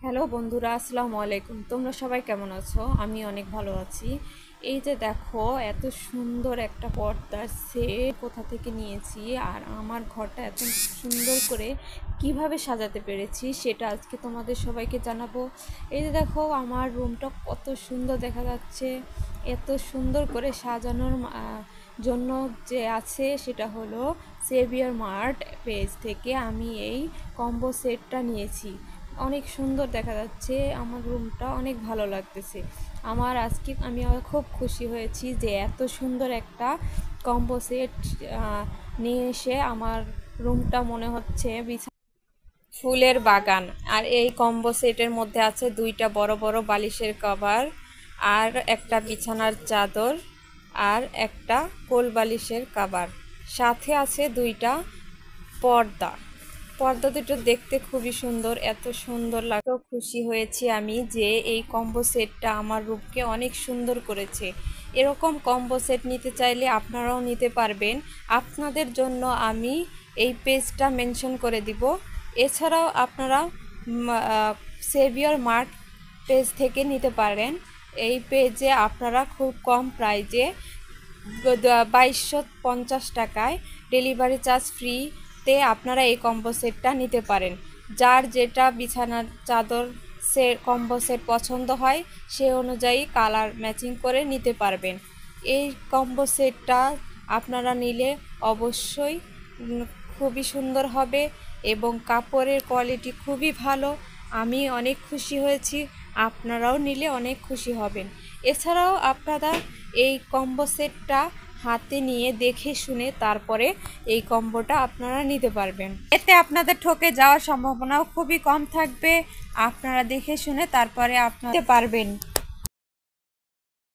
Hello বন্ধুরা, আসসালামু আলাইকুম। তোমরা সবাই কেমন আছো? আমি অনেক ভালো আছি। এই যে দেখো, এত সুন্দর একটা পর্দার সেট কোথা থেকে নিয়েছি আর আমার ঘরটা এত সুন্দর করে কিভাবে সাজাতে পেরেছি সেটা আজকে তোমাদের সবাইকে জানাবো। এই যে দেখো, আমার রুমটা কত সুন্দর দেখা যাচ্ছে। এত সুন্দর করে সাজানোর জন্য যে আছে সেটা হলো সেভিয়ার মার্ট পেজ থেকে আমি এই কম্বো সেটটা নিয়েছি। অনেক সুন্দর দেখা যাচ্ছে, আমার রুমটা অনেক ভালো লাগতেছে। আজকে আমি খুব খুশি হয়েছি যে এত সুন্দর একটা কম্বো সেট নিয়ে এসে আমার রুমটা মনে হচ্ছে ফুলের বাগান। আর এই কম্বো সেটের মধ্যে আছে দুইটা বড় বড় বালিশের কভার, আর একটা বিছানার চাদর, আর একটা কোল বালিশের কভার। সাথে আছে দুইটা পর্দা। পর্দা দুটো দেখতে খুবই সুন্দর, এত সুন্দর লাগে। খুশি হয়েছি আমি যে এই কম্বো সেটটা আমার রূপকে অনেক সুন্দর করেছে। এরকম কম্বো সেট নিতে চাইলে আপনারাও নিতে পারবেন। আপনাদের জন্য আমি এই পেজটা মেনশন করে দিব। এছাড়াও আপনারা সেভিয়র মার্ট পেজ থেকে নিতে পারেন। এই পেজে আপনারা খুব কম প্রাইজে 2250 টাকায় ডেলিভারি চার্জ ফ্রিতে আপনারা এই কম্বো সেটটা নিতে পারেন। যার যেটা বিছানার চাদর কম্বো সেট পছন্দ হয় সে অনুযায়ী কালার ম্যাচিং করে নিতে পারবেন। এই কম্বো সেটটা আপনারা নিলে অবশ্যই খুবই সুন্দর হবে এবং কাপড়ের কোয়ালিটি খুবই ভালো। আমি অনেক খুশি হয়েছি, আপনারাও নিলে অনেক খুশি হবেন। এছাড়াও আপনারা এই কম্বো সেটটা হাতে নিয়ে দেখে শুনে তারপরে এই কম্বোটা আপনারা নিতে পারবেন। এতে আপনাদের ঠকে যাওয়ার সম্ভাবনাও খুবই কম থাকবে। আপনারা দেখে শুনে তারপরে আপনারা নিতে পারবেন।